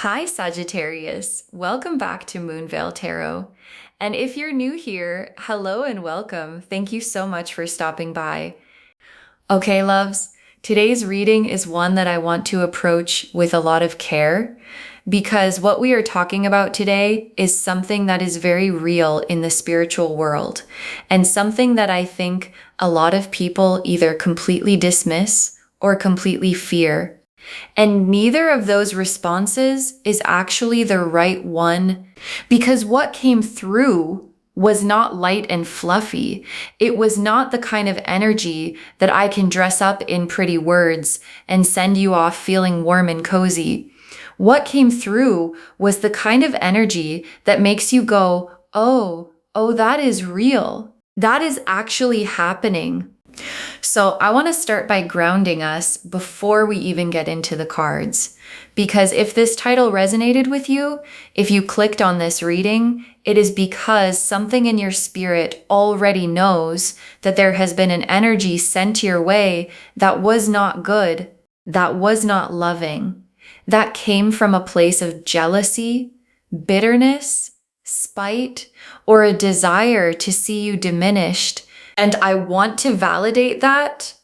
Hi, Sagittarius. Welcome back to Moonveil Tarot. And if you're new here, hello and welcome. Thank you so much for stopping by. Okay, loves, today's reading is one that I want to approach with a lot of care because what we are talking about today is something that is very real in the spiritual world and something that I think a lot of people either completely dismiss or completely fear. And neither of those responses is actually the right one because what came through was not light and fluffy. It was not the kind of energy that I can dress up in pretty words and send you off feeling warm and cozy. What came through was the kind of energy that makes you go, oh, that is real. That is actually happening. So I want to start by grounding us before we even get into the cards. Because if this title resonated with you, if you clicked on this reading, it is because something in your spirit already knows that there has been an energy sent your way that was not good, that was not loving, that came from a place of jealousy, bitterness, spite, or a desire to see you diminished. And I want to validate that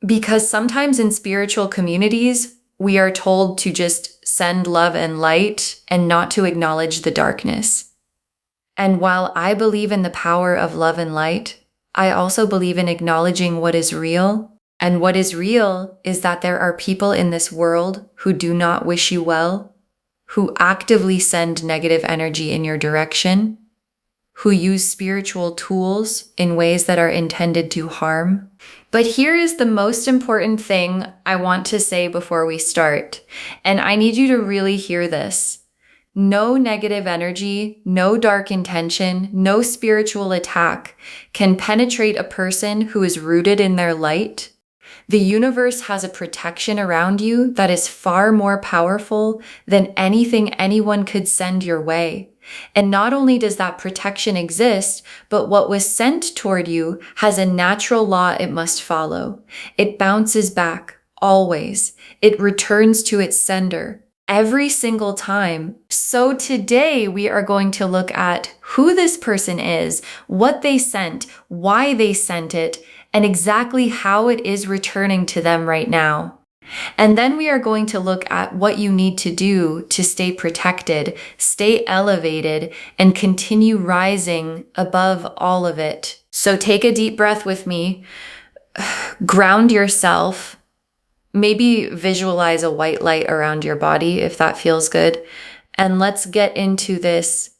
because sometimes in spiritual communities, we are told to just send love and light and not to acknowledge the darkness. And while I believe in the power of love and light, I also believe in acknowledging what is real. And what is real is that there are people in this world who do not wish you well, who actively send negative energy in your direction, who use spiritual tools in ways that are intended to harm. But here is the most important thing I want to say before we start, and I need you to really hear this. No negative energy, no dark intention, no spiritual attack can penetrate a person who is rooted in their light. The universe has a protection around you that is far more powerful than anything anyone could send your way. And not only does that protection exist, but what was sent toward you has a natural law it must follow. It bounces back, always. It returns to its sender every single time. So today we are going to look at who this person is, what they sent, why they sent it, and exactly how it is returning to them right now. And then we are going to look at what you need to do to stay protected, stay elevated, and continue rising above all of it. So take a deep breath with me, ground yourself, maybe visualize a white light around your body if that feels good, and let's get into this.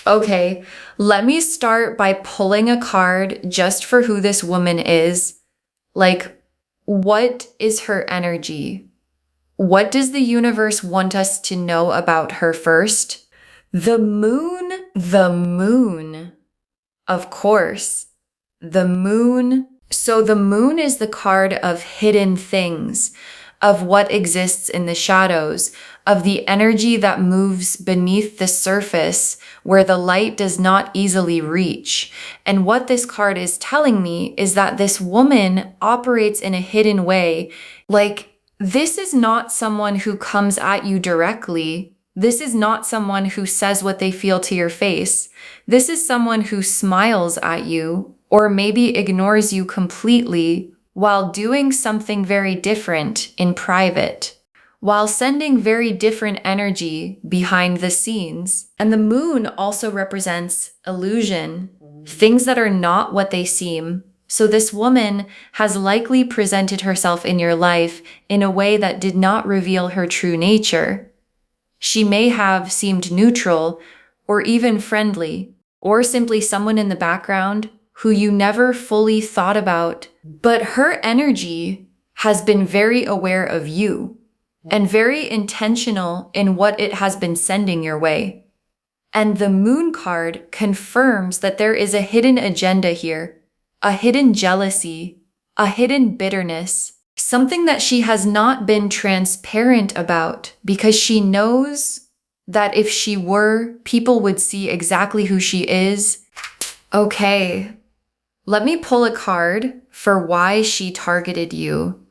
Okay, let me start by pulling a card just for who this woman is. What is her energy? What does the universe want us to know about her first? The moon. Of course, the moon. So the moon is the card of hidden things, of what exists in the shadows, of the energy that moves beneath the surface where the light does not easily reach. And what this card is telling me is that this woman operates in a hidden way. This is not someone who comes at you directly. This is not someone who says what they feel to your face. This is someone who smiles at you or maybe ignores you completely while doing something very different in private, while sending very different energy behind the scenes. And the moon also represents illusion, things that are not what they seem. So this woman has likely presented herself in your life in a way that did not reveal her true nature. She may have seemed neutral or even friendly, or simply someone in the background who you never fully thought about, but her energy has been very aware of you and very intentional in what it has been sending your way. And the moon card confirms that there is a hidden agenda here, a hidden jealousy, a hidden bitterness, something that she has not been transparent about because she knows that if she were, people would see exactly who she is. Okay. Let me pull a card for why she targeted you.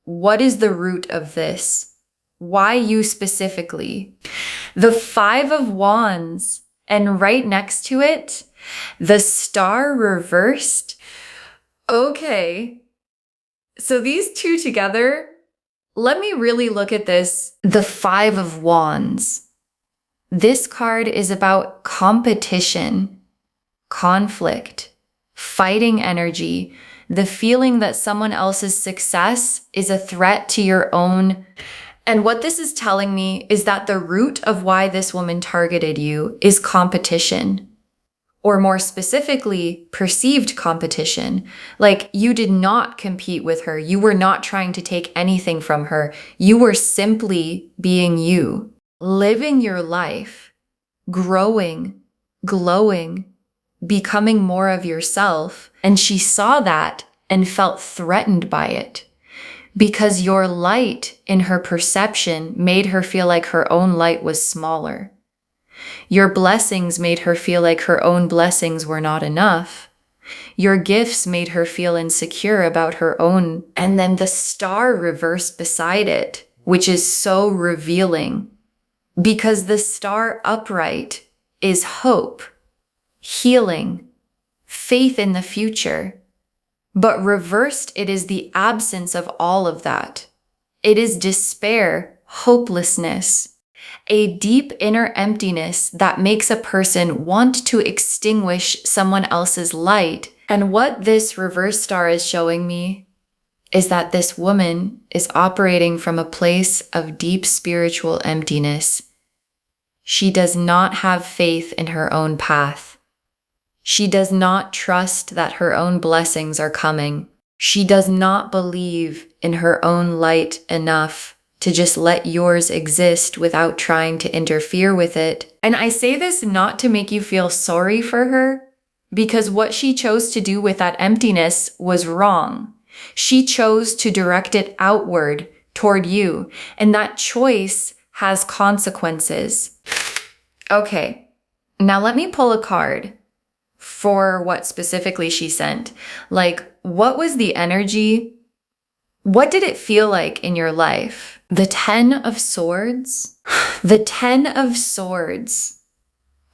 What is the root of this? Why you specifically? The Five of Wands, and right next to it, the Star reversed. Okay, so these two together, let me really look at this. The Five of Wands. This card is about competition, conflict, fighting energy, the feeling that someone else's success is a threat to your own. And what this is telling me is that the root of why this woman targeted you is competition. Or more specifically, perceived competition. Like you did not compete with her. You were not trying to take anything from her. You were simply being you, living your life, growing, glowing, becoming more of yourself. And she saw that and felt threatened by it because your light in her perception made her feel like her own light was smaller. Your blessings made her feel like her own blessings were not enough. Your gifts made her feel insecure about her own. And then the Star reversed beside it, which is so revealing because the Star upright is hope, healing, faith in the future. But reversed, it is the absence of all of that. It is despair, hopelessness, a deep inner emptiness that makes a person want to extinguish someone else's light. And what this reverse star is showing me is that this woman is operating from a place of deep spiritual emptiness. She does not have faith in her own path. She does not trust that her own blessings are coming. She does not believe in her own light enough to just let yours exist without trying to interfere with it. And I say this not to make you feel sorry for her, because what she chose to do with that emptiness was wrong. She chose to direct it outward toward you, and that choice has consequences. Okay, now let me pull a card for what specifically she sent. Like, what was the energy? What did it feel like in your life? The 10 of Swords? The 10 of Swords.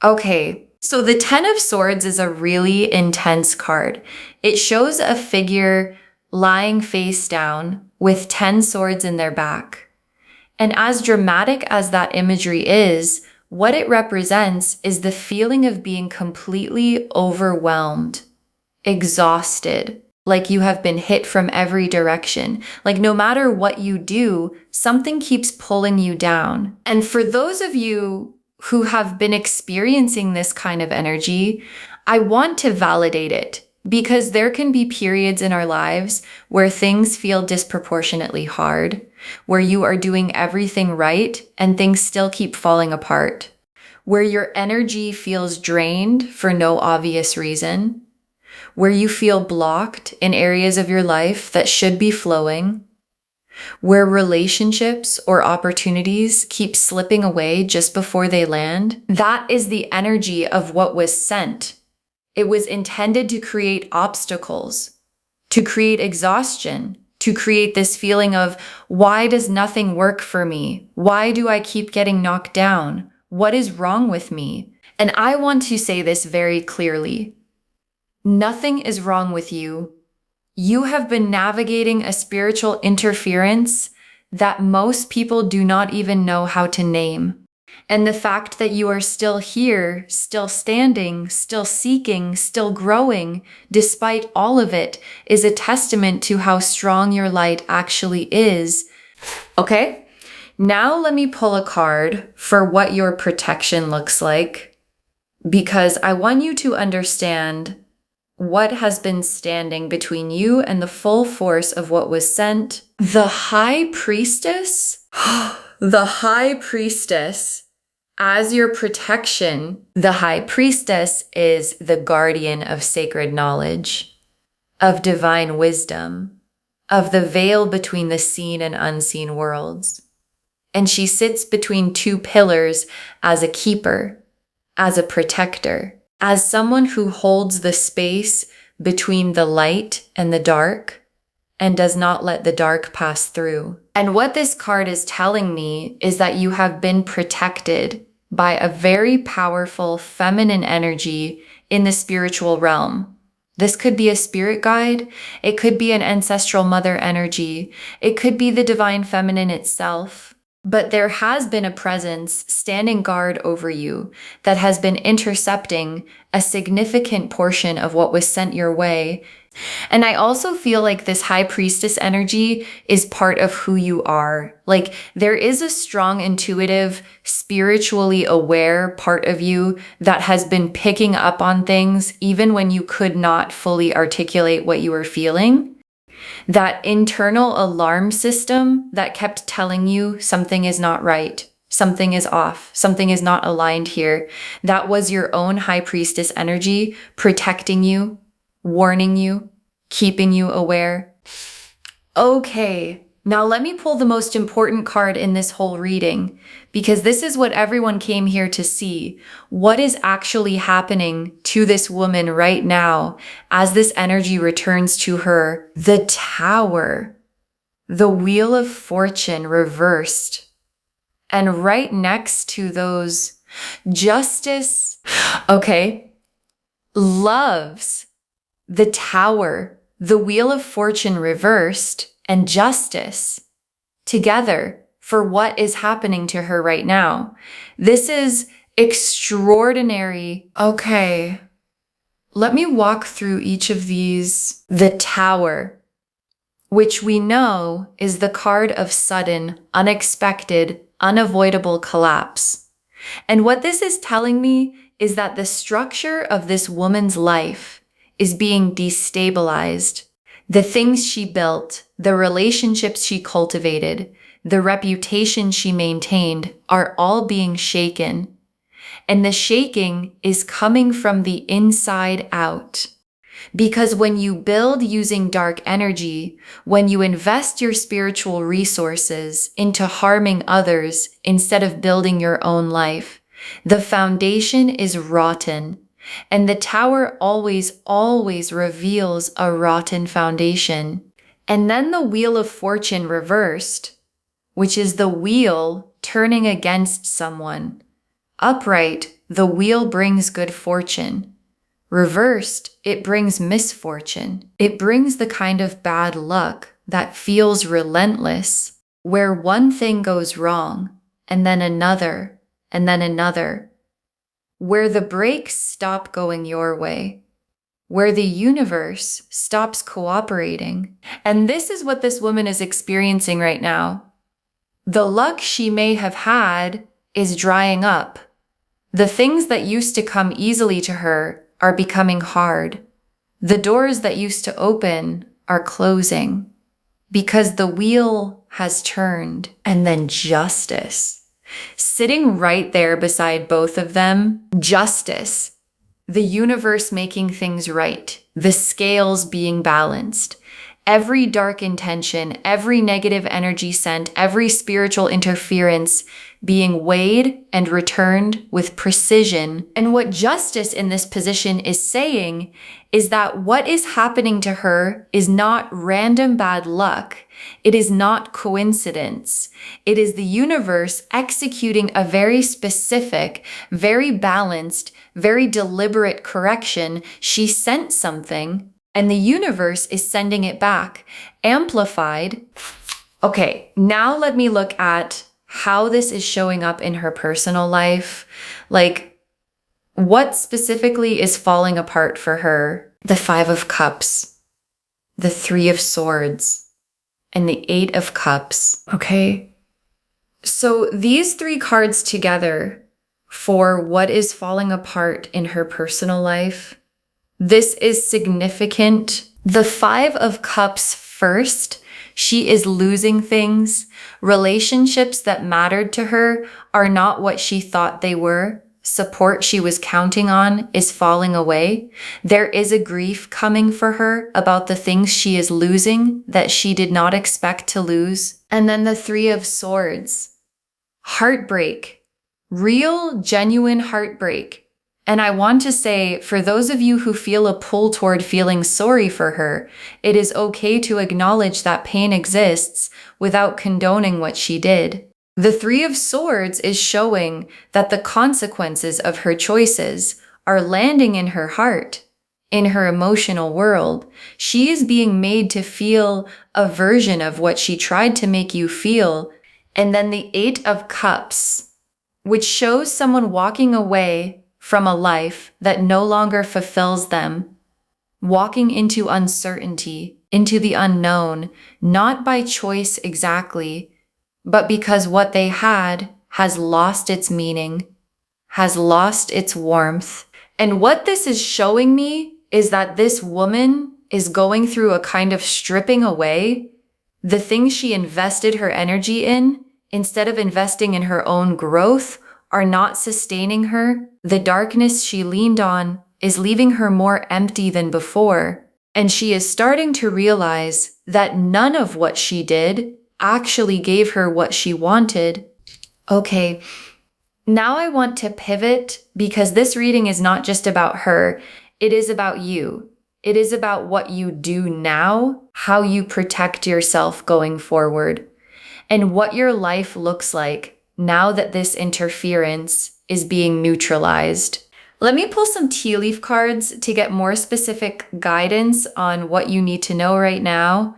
Okay, so the 10 of Swords is a really intense card. It shows a figure lying face down with 10 swords in their back. And as dramatic as that imagery is, what it represents is the feeling of being completely overwhelmed, exhausted, like you have been hit from every direction. Like no matter what you do, something keeps pulling you down. And for those of you who have been experiencing this kind of energy, I want to validate it because there can be periods in our lives where things feel disproportionately hard, where you are doing everything right and things still keep falling apart, where your energy feels drained for no obvious reason, where you feel blocked in areas of your life that should be flowing, where relationships or opportunities keep slipping away just before they land. That is the energy of what was sent. It was intended to create obstacles, to create exhaustion, to create this feeling of, why does nothing work for me? Why do I keep getting knocked down? What is wrong with me? And I want to say this very clearly. Nothing is wrong with you. You have been navigating a spiritual interference that most people do not even know how to name. And the fact that you are still here, still standing, still seeking, still growing, despite all of it, is a testament to how strong your light actually is. Okay, now let me pull a card for what your protection looks like, because I want you to understand what has been standing between you and the full force of what was sent. The High Priestess? The High Priestess. As your protection, the High Priestess is the guardian of sacred knowledge, of divine wisdom, of the veil between the seen and unseen worlds. And she sits between two pillars as a keeper, as a protector, as someone who holds the space between the light and the dark, and does not let the dark pass through. And what this card is telling me is that you have been protected by a very powerful feminine energy in the spiritual realm. This could be a spirit guide. It could be an ancestral mother energy. It could be the divine feminine itself. But there has been a presence standing guard over you that has been intercepting a significant portion of what was sent your way. And I also feel like this high priestess energy is part of who you are. Like there is a strong, intuitive, spiritually aware part of you that has been picking up on things even when you could not fully articulate what you were feeling. That internal alarm system that kept telling you something is not right, something is off, something is not aligned here. That was your own high priestess energy protecting you, warning you, keeping you aware. Okay, now let me pull the most important card in this whole reading, because this is what everyone came here to see. What is actually happening to this woman right now as this energy returns to her? The Tower, the Wheel of Fortune reversed. And right next to those, Justice, okay, Loves, the Tower, the Wheel of Fortune reversed, and Justice together for what is happening to her right now. This is extraordinary. Okay, let me walk through each of these. The Tower, which we know is the card of sudden, unexpected, unavoidable collapse. And what this is telling me is that the structure of this woman's life is being destabilized. The things she built, the relationships she cultivated, the reputation she maintained are all being shaken. And the shaking is coming from the inside out. Because when you build using dark energy, when you invest your spiritual resources into harming others instead of building your own life, the foundation is rotten. And the Tower always reveals a rotten foundation. And then the Wheel of Fortune reversed, which is the wheel turning against someone. Upright, the wheel brings good fortune. Reversed, it brings misfortune. It brings the kind of bad luck that feels relentless, where one thing goes wrong, and then another, and then another. Where the brakes stop going your way, where the universe stops cooperating. And this is what this woman is experiencing right now. The luck she may have had is drying up. The things that used to come easily to her are becoming hard. The doors that used to open are closing because the wheel has turned. And then Justice. Sitting right there beside both of them, Justice, the universe making things right, the scales being balanced, every dark intention, every negative energy sent, every spiritual interference being weighed and returned with precision. And what Justice in this position is saying is that what is happening to her is not random bad luck. It is not coincidence. It is the universe executing a very specific, very balanced, very deliberate correction. She sent something, and the universe is sending it back, amplified. Okay, now let me look at how this is showing up in her personal life. Like, what specifically is falling apart for her? The Five of Cups, the Three of Swords, and the Eight of Cups, okay? So these three cards together for what is falling apart in her personal life, this is significant. The Five of Cups first, she is losing things. Relationships that mattered to her are not what she thought they were. Support she was counting on is falling away. There is a grief coming for her about the things she is losing that she did not expect to lose. And then the Three of Swords. Heartbreak. Real, genuine heartbreak. And I want to say, for those of you who feel a pull toward feeling sorry for her, it is okay to acknowledge that pain exists without condoning what she did. The Three of Swords is showing that the consequences of her choices are landing in her heart, in her emotional world. She is being made to feel a version of what she tried to make you feel. And then the Eight of Cups, which shows someone walking away from a life that no longer fulfills them, walking into uncertainty, into the unknown, not by choice exactly, but because what they had has lost its meaning, has lost its warmth. And what this is showing me is that this woman is going through a kind of stripping away. The things she invested her energy in, instead of investing in her own growth, are not sustaining her. The darkness she leaned on is leaving her more empty than before. And she is starting to realize that none of what she did actually gave her what she wanted. Okay, now I want to pivot because this reading is not just about her. It is about you. It is about what you do now, how you protect yourself going forward, and what your life looks like now that this interference is being neutralized. Let me pull some tea leaf cards to get more specific guidance on what you need to know right now.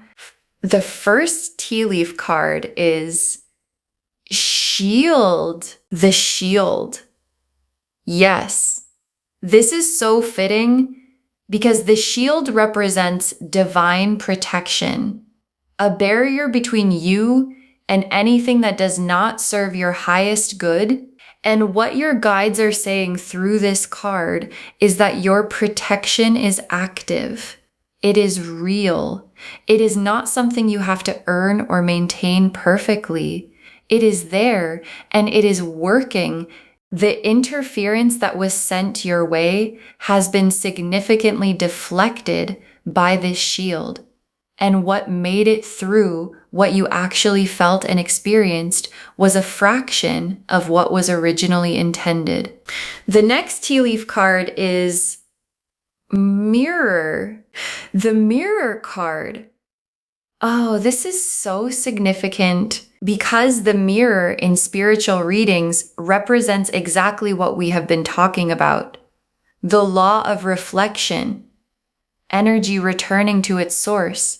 The first tea leaf card is Shield. The Shield. Yes, this is so fitting because the shield represents divine protection, a barrier between you and anything that does not serve your highest good. And what your guides are saying through this card is that your protection is active. It is real. It is not something you have to earn or maintain perfectly. It is there and it is working. The interference that was sent your way has been significantly deflected by this shield. And what made it through what you actually felt and experienced was a fraction of what was originally intended. The next tea leaf card is Mirror. The Mirror card. Oh, this is so significant because the mirror in spiritual readings represents exactly what we have been talking about. The law of reflection, energy returning to its source.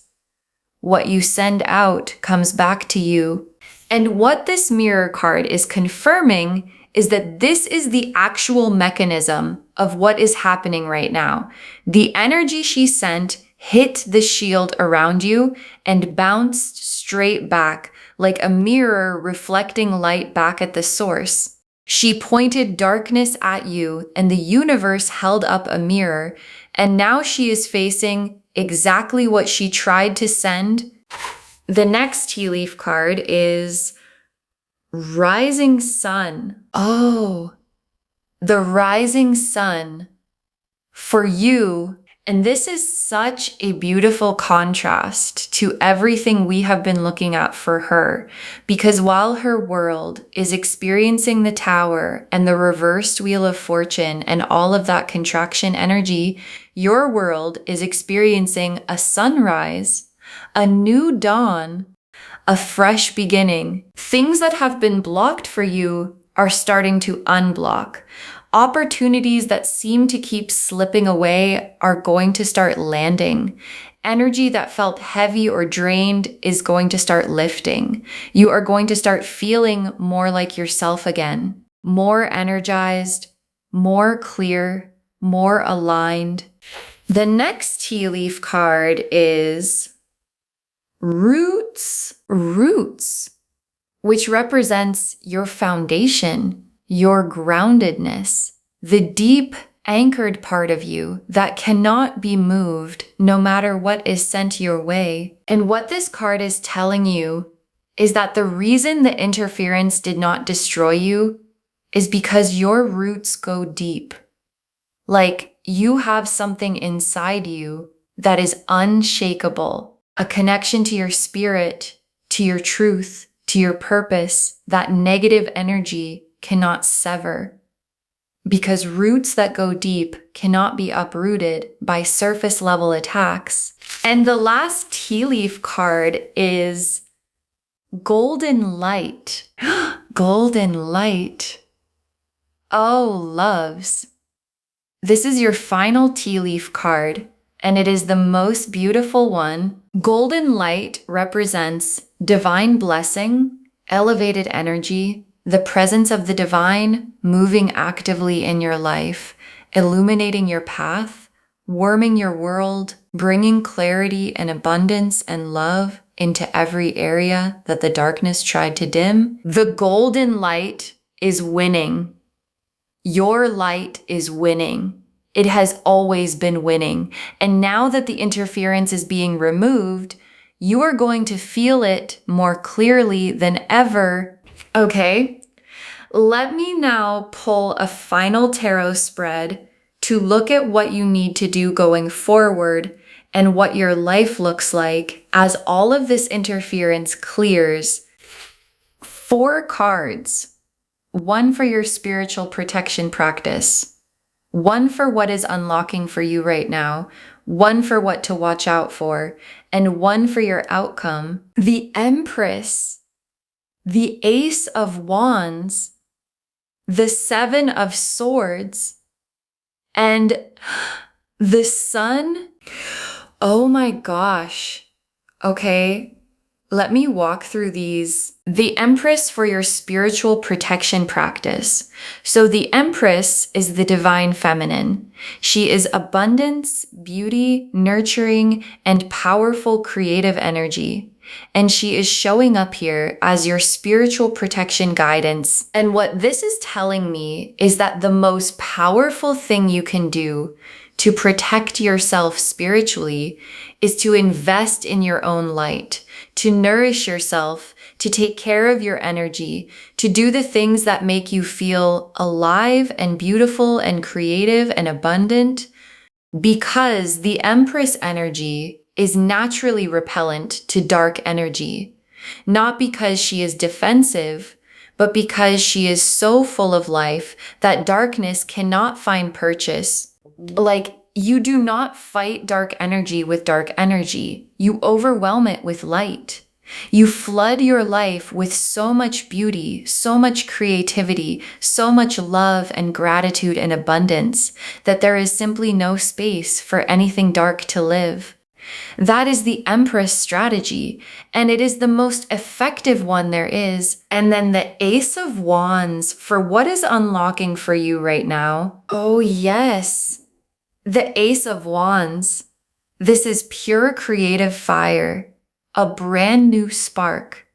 What you send out comes back to you. And what this mirror card is confirming is that this is the actual mechanism of what is happening right now. The energy she sent hit the shield around you and bounced straight back like a mirror reflecting light back at the source. She pointed darkness at you and the universe held up a mirror, and now she is facing exactly what she tried to send. The next tea leaf card is Rising Sun. Oh, the rising sun for you. And this is such a beautiful contrast to everything we have been looking at for her, because while her world is experiencing the Tower and the reversed Wheel of Fortune and all of that contraction energy, your world is experiencing a sunrise, a new dawn, a fresh beginning. Things that have been blocked for you are starting to unblock. Opportunities that seem to keep slipping away are going to start landing. Energy that felt heavy or drained is going to start lifting. You are going to start feeling more like yourself again, more energized, more clear, more aligned. The next tea leaf card is Roots. Roots, which represents your foundation, your groundedness, the deep anchored part of you that cannot be moved no matter what is sent your way. And what this card is telling you is that the reason the interference did not destroy you is because your roots go deep. Like you have something inside you that is unshakable, a connection to your spirit, to your truth, to your purpose, that negative energy cannot sever. because roots that go deep cannot be uprooted by surface level attacks. And the last tea leaf card is Golden Light. Golden Light. Oh, loves. This is your final tea leaf card, and it is the most beautiful one. Golden Light represents divine blessing, elevated energy, the presence of the divine moving actively in your life, illuminating your path, warming your world, bringing clarity and abundance and love into every area that the darkness tried to dim. The golden light is winning. Your light is winning. It has always been winning. And now that the interference is being removed, you are going to feel it more clearly than ever. Okay, let me now pull a final tarot spread to look at what you need to do going forward and what your life looks like as all of this interference clears. 4 cards. 1 for your spiritual protection practice. 1 for what is unlocking for you right now. 1 for what to watch out for. And 1 for your outcome. The Empress. The Ace of Wands. The 7 of Swords. And the Sun. Oh my gosh. Okay, let me walk through these. The Empress for your spiritual protection practice. So the Empress is the divine feminine. She is abundance, beauty, nurturing, and powerful creative energy. And she is showing up here as your spiritual protection guidance. And what this is telling me is that the most powerful thing you can do to protect yourself spiritually is to invest in your own light, to nourish yourself, to take care of your energy, to do the things that make you feel alive and beautiful and creative and abundant, because the Empress energy is naturally repellent to dark energy, not because she is defensive, but because she is so full of life that darkness cannot find purchase. Like, you do not fight dark energy with dark energy. You overwhelm it with light. You flood your life with so much beauty, so much creativity, so much love and gratitude and abundance that there is simply no space for anything dark to live. That is the Empress strategy, and it is the most effective one there is. And then the Ace of Wands for what is unlocking for you right now. Oh yes. The Ace of Wands. This is pure creative fire, a brand new spark,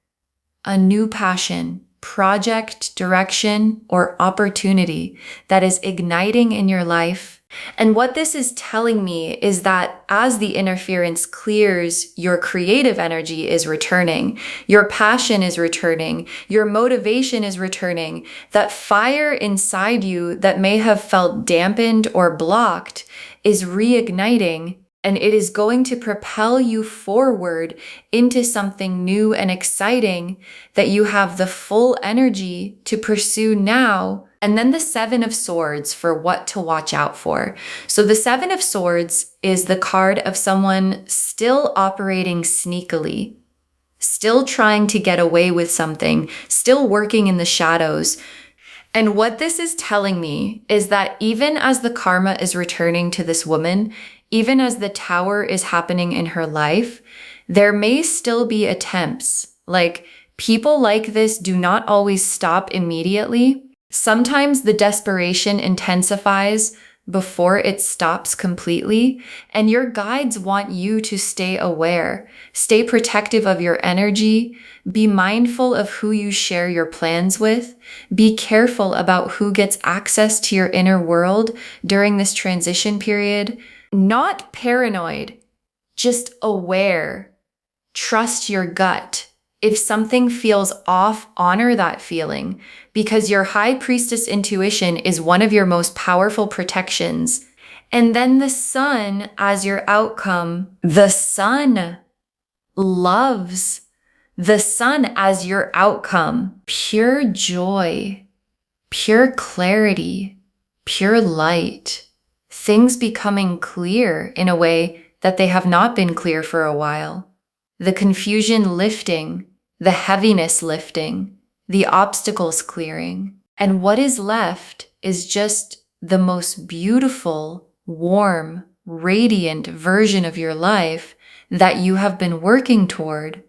a new passion, project, direction, or opportunity that is igniting in your life. And what this is telling me is that as the interference clears, your creative energy is returning, your passion is returning, your motivation is returning. That fire inside you that may have felt dampened or blocked is reigniting, and it is going to propel you forward into something new and exciting that you have the full energy to pursue now. And then the 7 of Swords for what to watch out for. So the 7 of Swords is the card of someone still operating sneakily, still trying to get away with something, still working in the shadows. And what this is telling me is that even as the karma is returning to this woman, even as the tower is happening in her life, there may still be attempts. Like, people like this do not always stop immediately. Sometimes the desperation intensifies before it stops completely, and your guides want you to stay aware, stay protective of your energy, be mindful of who you share your plans with, be careful about who gets access to your inner world during this transition period. Not paranoid, just aware. Trust your gut. If something feels off, honor that feeling, because your high priestess intuition is one of your most powerful protections. And then the Sun as your outcome. The Sun loves. The Sun as your outcome. Pure joy, pure clarity, pure light, things becoming clear in a way that they have not been clear for a while. The confusion lifting, the heaviness lifting, the obstacles clearing. And what is left is just the most beautiful, warm, radiant version of your life that you have been working toward.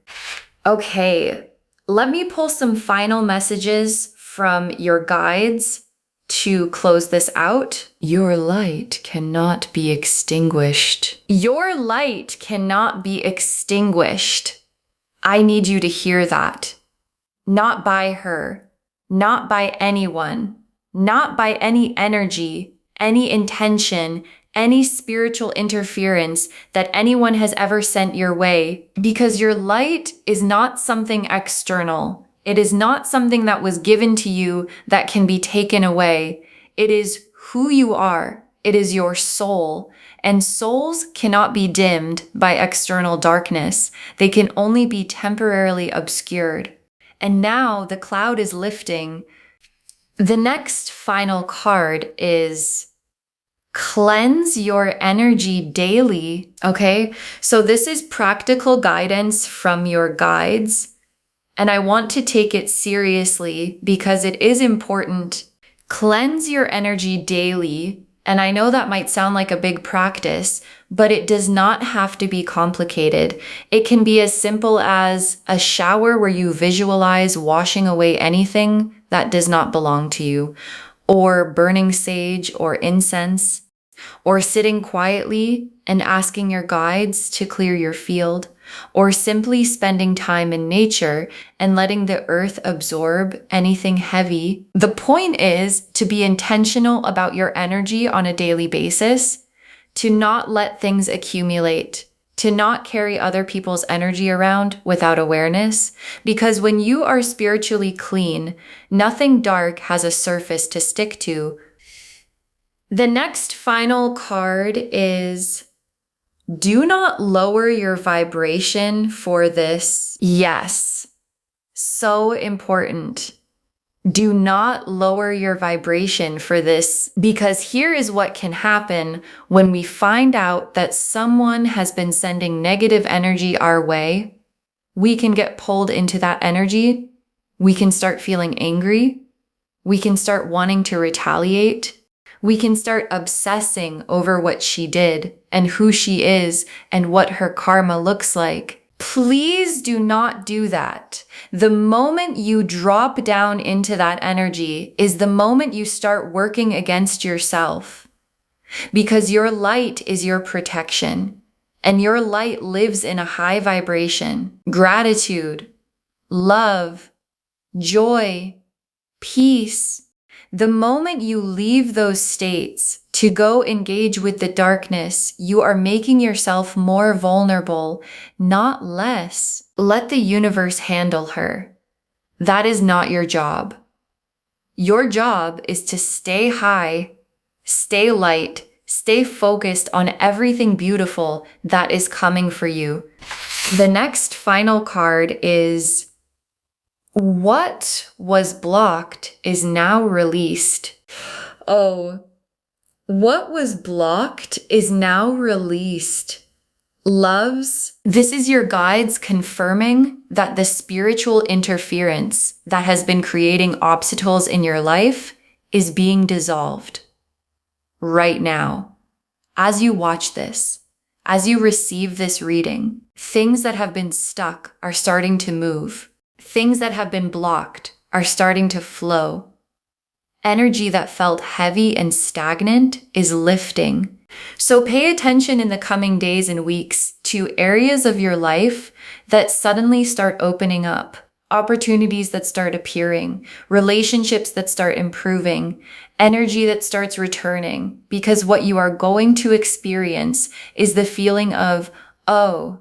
Okay, let me pull some final messages from your guides to close this out. Your light cannot be extinguished. Your light cannot be extinguished. I need you to hear that. Not by her, not by anyone, not by any energy, any intention, any spiritual interference that anyone has ever sent your way, because your light is not something external. It is not something that was given to you that can be taken away. It is who you are. It is your soul. And souls cannot be dimmed by external darkness. They can only be temporarily obscured. And now the cloud is lifting. The next final card is cleanse your energy daily. Okay, so this is practical guidance from your guides. And I want to take it seriously because it is important. Cleanse your energy daily. And I know that might sound like a big practice, but it does not have to be complicated. It can be as simple as a shower where you visualize washing away anything that does not belong to you, or burning sage or incense, or sitting quietly and asking your guides to clear your field, or simply spending time in nature and letting the earth absorb anything heavy. The point is to be intentional about your energy on a daily basis, to not let things accumulate, to not carry other people's energy around without awareness, because when you are spiritually clean, nothing dark has a surface to stick to. The next final card is do not lower your vibration for this. Yes, so important. Do not lower your vibration for this, because here is what can happen when we find out that someone has been sending negative energy our way. We can get pulled into that energy. We can start feeling angry. We can start wanting to retaliate. We can start obsessing over what she did and who she is and what her karma looks like. Please do not do that. The moment you drop down into that energy is the moment you start working against yourself, because your light is your protection and your light lives in a high vibration. Gratitude, love, joy, peace. The moment you leave those states to go engage with the darkness, you are making yourself more vulnerable, not less. Let the universe handle her. That is not your job. Your job is to stay high, stay light, stay focused on everything beautiful that is coming for you. The next final card is what was blocked is now released. Oh, what was blocked is now released. Loves, this is your guides confirming that the spiritual interference that has been creating obstacles in your life is being dissolved right now. As you watch this, as you receive this reading, things that have been stuck are starting to move. Things that have been blocked are starting to flow. Energy that felt heavy and stagnant is lifting. So pay attention in the coming days and weeks to areas of your life that suddenly start opening up, opportunities that start appearing, relationships that start improving, energy that starts returning, because what you are going to experience is the feeling of, oh,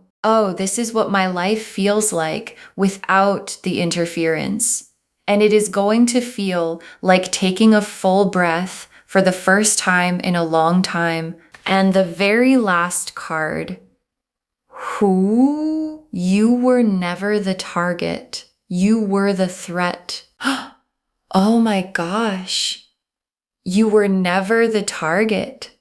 this is what my life feels like without the interference. And it is going to feel like taking a full breath for the first time in a long time. And the very last card, who? You were never the target. You were the threat. Oh my gosh. You were never the target.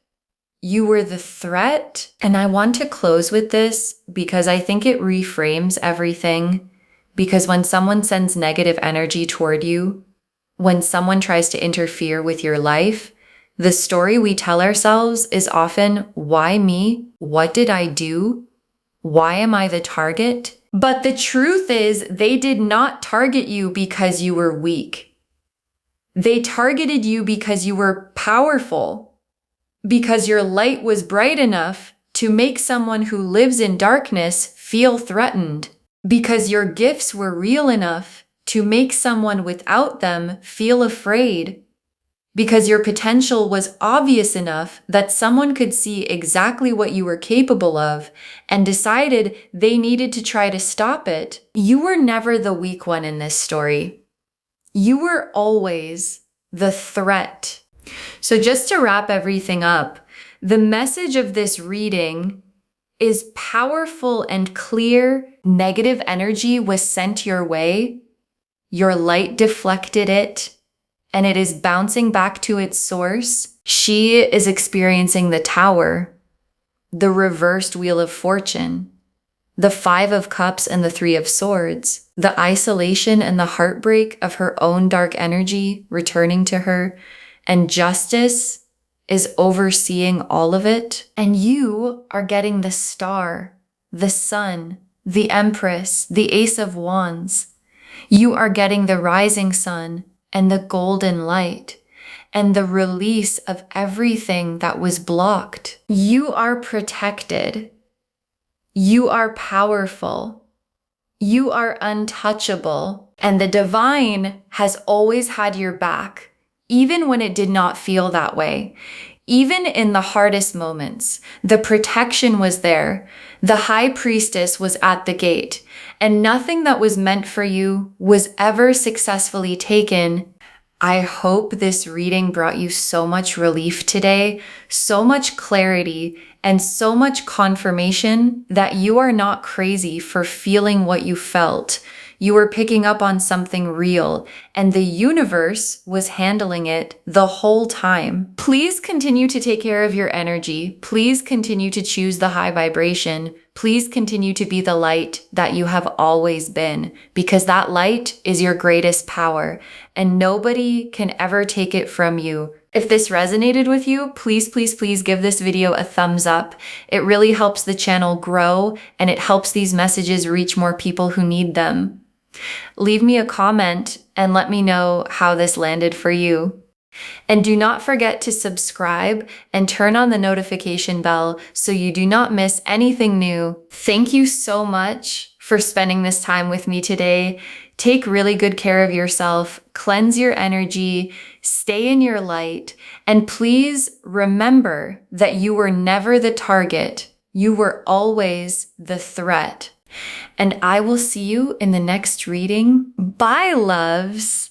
You were the threat. And I want to close with this because I think it reframes everything. Because when someone sends negative energy toward you, when someone tries to interfere with your life, the story we tell ourselves is often, why me? What did I do? Why am I the target? But the truth is, they did not target you because you were weak. They targeted you because you were powerful, because your light was bright enough to make someone who lives in darkness feel threatened, because your gifts were real enough to make someone without them feel afraid, because your potential was obvious enough that someone could see exactly what you were capable of and decided they needed to try to stop it. You were never the weak one in this story. You were always the threat. So just to wrap everything up, the message of this reading is powerful and clear. Negative energy was sent your way. Your light deflected it, and it is bouncing back to its source. She is experiencing the Tower, the reversed Wheel of Fortune, the Five of Cups and the Three of Swords, the isolation and the heartbreak of her own dark energy returning to her, and justice is overseeing all of it. And you are getting the Star, the Sun, the Empress, the Ace of Wands. You are getting the rising sun and the golden light and the release of everything that was blocked. You are protected. You are powerful. You are untouchable. And the divine has always had your back, even when it did not feel that way. Even in the hardest moments, the protection was there. The high priestess was at the gate, and nothing that was meant for you was ever successfully taken. I hope this reading brought you so much relief today, so much clarity, and so much confirmation that you are not crazy for feeling what you felt. You were picking up on something real, and the universe was handling it the whole time. Please continue to take care of your energy. Please continue to choose the high vibration. Please continue to be the light that you have always been, because that light is your greatest power, and nobody can ever take it from you. If this resonated with you, please, please, please give this video a thumbs up. It really helps the channel grow, and it helps these messages reach more people who need them. Leave me a comment and let me know how this landed for you. And do not forget to subscribe and turn on the notification bell so you do not miss anything new. Thank you so much for spending this time with me today. Take really good care of yourself, cleanse your energy, stay in your light, and please remember that you were never the target. You were always the threat. And I will see you in the next reading. Bye, loves.